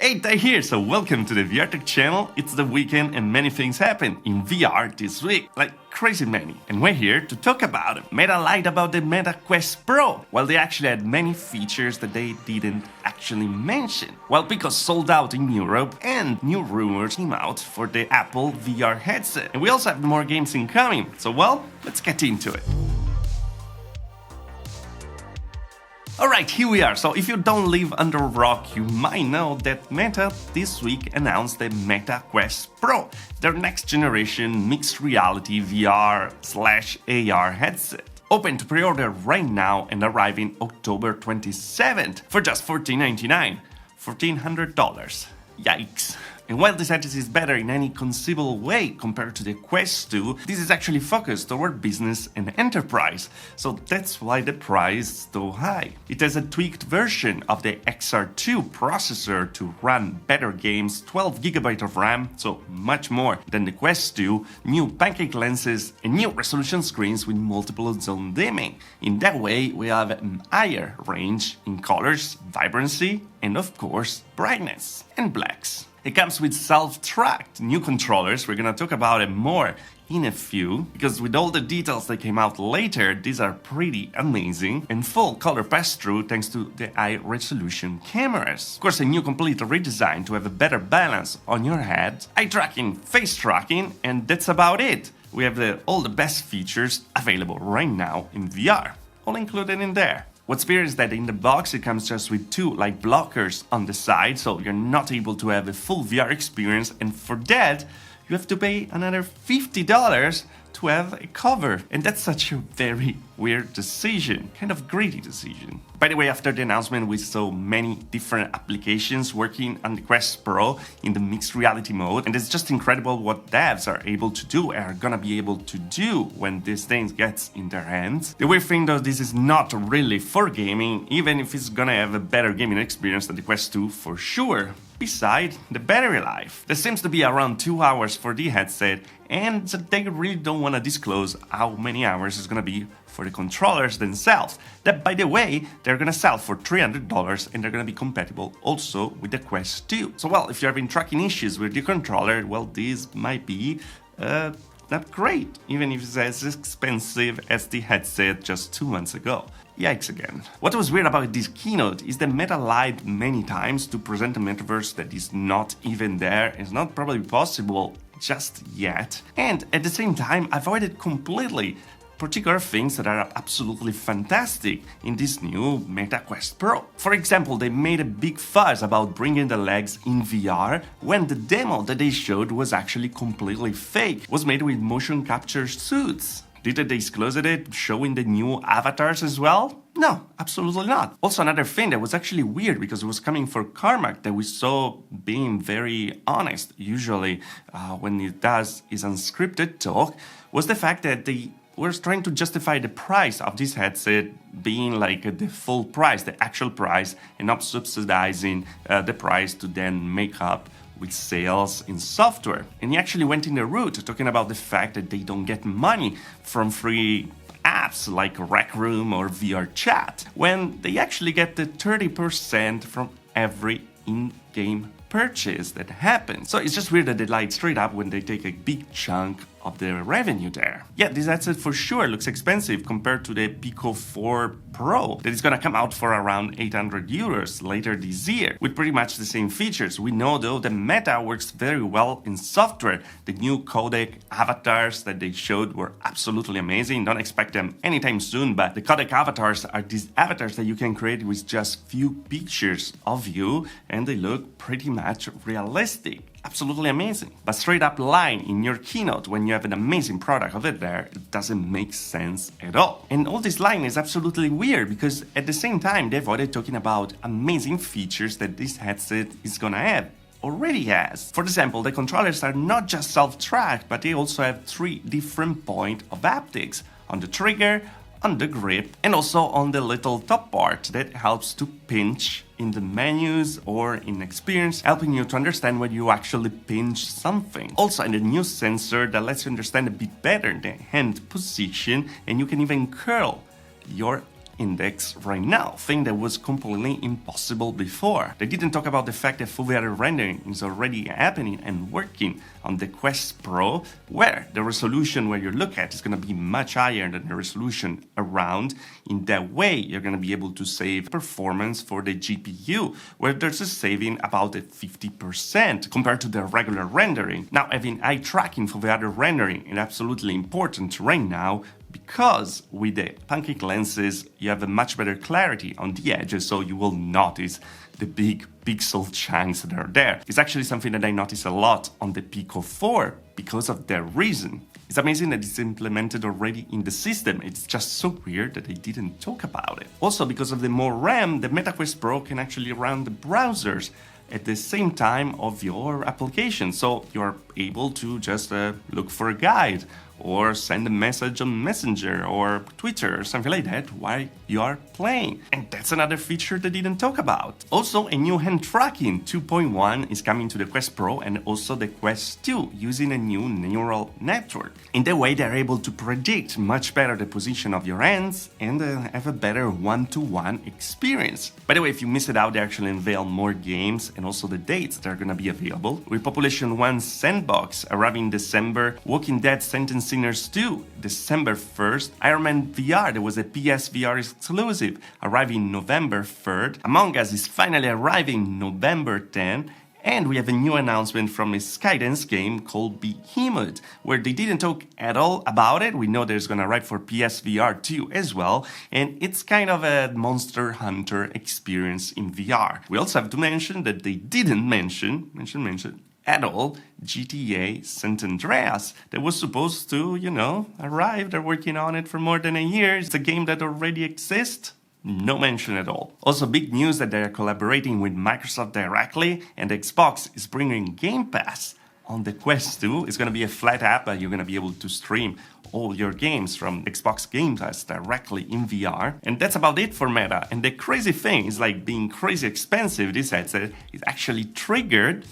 Akita here, so welcome to the VR channel. It's the weekend and many things happen in VR this week, like crazy many. And we're here to talk about it. Meta lied about the Meta Quest Pro, while they actually had many features that they didn't actually mention. While Pico sold out in Europe and new rumors came out for the Apple VR headset. And we also have more games incoming, so well, let's get into it. Alright, here we are. So if you don't live under a rock, you might know that Meta this week announced the Meta Quest Pro, their next generation mixed reality VR/AR headset. Open to pre-order right now and arriving October 27th for just $14.99, $1,400. Yikes. And while this headset is better in any conceivable way compared to the Quest 2, this is actually focused toward business and enterprise, so that's why the price is so high. It has a tweaked version of the XR2 processor to run better games, 12GB of RAM, so much more than the Quest 2, new pancake lenses, and new resolution screens with multiple zone dimming. In that way, we have a higher range in colors, vibrancy, and of course, brightness and blacks. It comes with self-tracked new controllers. We're gonna talk about it more in a few, because with all the details that came out later, these are pretty amazing, and full color pass-through thanks to the high-resolution cameras. Of course, a new complete redesign to have a better balance on your head, eye tracking, face tracking, and that's about it. We have all the best features available right now in VR, all included in there. What's weird is that in the box it comes just with two light blockers on the side, so you're not able to have a full VR experience, and for that you have to pay another $50 to have a cover. And that's such a very weird decision, kind of greedy decision. By the way, after the announcement we saw many different applications working on the Quest Pro in the mixed reality mode, and it's just incredible what devs are able to do and are gonna be able to do when this thing gets in their hands. The weird thing though, this is not really for gaming, even if it's gonna have a better gaming experience than the Quest 2 for sure. Beside the battery life, there seems to be around 2 hours for the headset, and they really don't want to disclose how many hours it's gonna be for the controllers themselves. That, by the way, they're gonna sell for $300 and they're gonna be compatible also with the Quest 2. So well, if you're having tracking issues with your controller, well, this might be not great, even if it's as expensive as the headset just 2 months ago. Yikes again. What was weird about this keynote is that Meta lied many times to present a metaverse that is not even there, is not probably possible just yet, and at the same time avoided completely particular things that are absolutely fantastic in this new Meta Quest Pro. For example, they made a big fuss about bringing the legs in VR when the demo that they showed was actually completely fake. It was made with motion capture suits. Did they disclose it showing the new avatars as well? No, absolutely not. Also, another thing that was actually weird because it was coming for Carmack that we saw being very honest usually when it does his unscripted talk, was the fact that they were trying to justify the price of this headset being like the full price, the actual price, and not subsidizing the price to then make up with sales in software. And he actually went in the route talking about the fact that they don't get money from free apps like Rec Room or VR Chat, when they actually get the 30% from every in-game purchase that happens. So it's just weird that they lied straight up when they take a big chunk of the revenue there. Yeah, this headset for sure looks expensive compared to the Pico 4 Pro that is gonna come out for around 800 euros later this year, with pretty much the same features. We know though the Meta works very well in software. The new Codec Avatars that they showed were absolutely amazing. Don't expect them anytime soon, but the Codec Avatars are these avatars that you can create with just few pictures of you, and they look pretty much realistic. Absolutely amazing. But straight up lying in your keynote when you have an amazing product of it there, it doesn't make sense at all. And all this lying is absolutely weird because at the same time they avoided talking about amazing features that this headset is gonna have. Already has. For example, the controllers are not just self-tracked, but they also have 3 different points of haptics on the trigger, on the grip, and also on the little top part that helps to pinch in the menus or in experience, helping you to understand when you actually pinch something. Also, and a new sensor that lets you understand a bit better the hand position, and you can even curl your index right now, thing that was completely impossible before. They didn't talk about the fact that full VR rendering is already happening and working on the Quest Pro, where the resolution where you look at is going to be much higher than the resolution around. In that way, you're going to be able to save performance for the GPU, where there's a saving about 50% compared to the regular rendering. Now, having eye tracking for the other rendering is absolutely important right now, because with the pancake lenses you have a much better clarity on the edges, so you will notice the big pixel chunks that are there. It's actually something that I notice a lot on the Pico 4 because of that reason. It's amazing that it's implemented already in the system. It's just so weird that they didn't talk about it. Also, because of the more RAM, the MetaQuest Pro can actually run the browsers at the same time of your application, so you're able to just look for a guide or send a message on Messenger or Twitter or something like that while you are playing. And that's another feature they didn't talk about. Also, a new hand tracking 2.1 is coming to the Quest Pro and also the Quest 2 using a new neural network. In that way, they're able to predict much better the position of your hands and have a better one-to-one experience. By the way, if you miss it out, they actually unveil more games and also the dates that are gonna be available. With Population 1 Sandbox arriving in December, Walking Dead Sentence Sinners 2, December 1st, Iron Man VR, there was a PSVR exclusive, arriving November 3rd, Among Us is finally arriving November 10th, and we have a new announcement from a Skydance game called Behemoth, where they didn't talk at all about it. We know there's gonna arrive for PSVR 2 as well, and it's kind of a Monster Hunter experience in VR. We also have to mention that they didn't mention at all GTA San Andreas that was supposed to, arrive. They're working on it for more than a year. It's a game that already exists. No mention at all. Also, big news that they are collaborating with Microsoft directly, and Xbox is bringing Game Pass on the Quest 2. It's going to be a flat app, and you're going to be able to stream all your games from Xbox Game Pass directly in VR. And that's about it for Meta. And the crazy thing is, like, being crazy expensive, this headset is actually triggered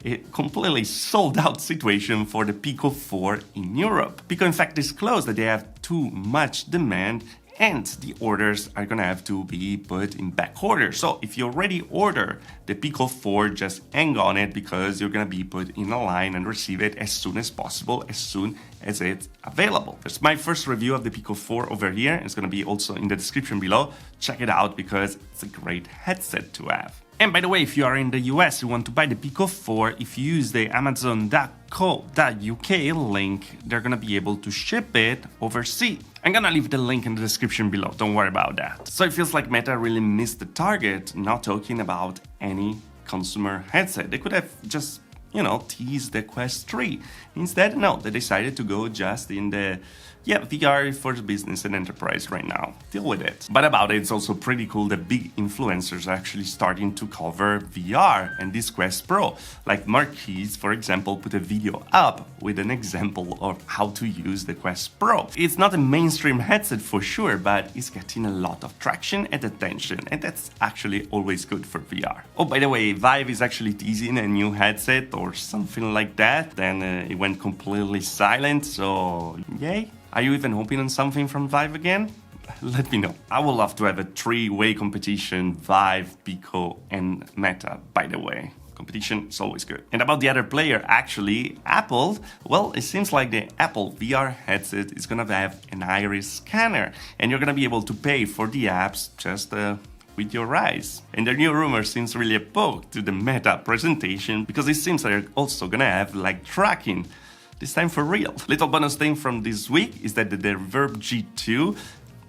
a completely sold out situation for the Pico 4 in Europe. Pico in fact disclosed that they have too much demand and the orders are gonna have to be put in back order. So if you already order the Pico 4, just hang on it, because you're gonna be put in a line and receive it as soon as possible, as soon as it's available. That's my first review of the Pico 4 over here. It's gonna be also in the description below. Check it out because it's a great headset to have. And by the way, if you are in the US, you want to buy the Pico 4, if you use the amazon.co.uk link, they're gonna be able to ship it overseas. I'm gonna leave the link in the description below, don't worry about that. So it feels like Meta really missed the target not talking about any consumer headset. They could have just, teased the Quest 3. Instead, no, they decided to go just in the VR for the business and enterprise right now. Deal with it. But about it, it's also pretty cool that big influencers are actually starting to cover VR and this Quest Pro. Like Marquise, for example, put a video up with an example of how to use the Quest Pro. It's not a mainstream headset for sure, but it's getting a lot of traction and attention, and that's actually always good for VR. Oh, by the way, Vive is actually teasing a new headset or something like that. Then it went completely silent, so yay. Are you even hoping on something from Vive again? Let me know. I would love to have a three-way competition, Vive, Pico, and Meta, by the way. Competition is always good. And about the other player, actually, Apple, well, it seems like the Apple VR headset is gonna have an iris scanner, and you're gonna be able to pay for the apps just with your eyes. And the new rumor seems really a poke to the Meta presentation, because it seems they're also gonna have like tracking. This time for real. Little bonus thing from this week is that the Reverb G2,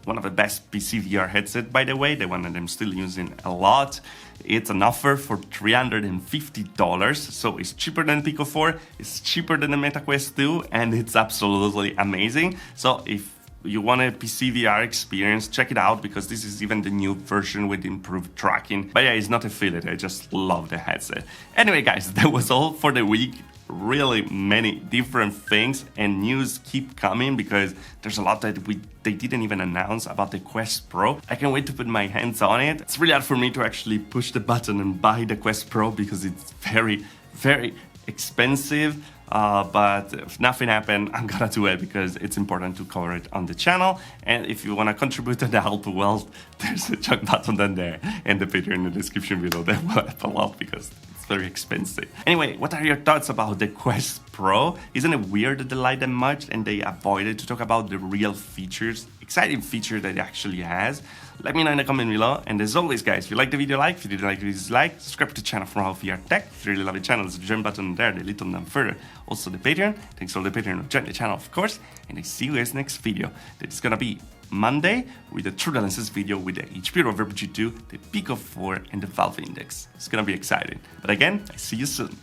one of the best PC VR headset, by the way, the one that I'm still using a lot, it's an offer for $350, so it's cheaper than Pico 4, it's cheaper than the MetaQuest 2, and it's absolutely amazing. So if you want a PC VR experience, check it out, because this is even the new version with improved tracking. But yeah, it's not affiliate, I just love the headset. Anyway guys, that was all for the week. Really many different things, and news keep coming because there's a lot that they didn't even announce about the Quest Pro. I can't wait to put my hands on it. It's really hard for me to actually push the button and buy the Quest Pro because it's very, very expensive, but if nothing happened, I'm gonna do it because it's important to cover it on the channel. And if you wanna contribute to the help wealth, there's a chunk button down there and the Patreon in the description below. That will help a lot because it's very expensive. Anyway, what are your thoughts about the Quest Pro? Isn't it weird that they like them much and they avoided to talk about the real features, exciting feature that it actually has? Let me know in the comment below. And as always, guys, if you like the video, like. If you didn't like the video, dislike. Subscribe to the channel for more VR tech. If you really love the channel, there's a join button there, the little down further. Also the Patreon. Thanks for the Patreon who joined the channel, of course. And I see you guys next video. That is gonna be Monday with the True Balances video with the HP Reverb G2, the Pico 4, and the Valve Index. It's gonna be exciting. But again, I see you soon.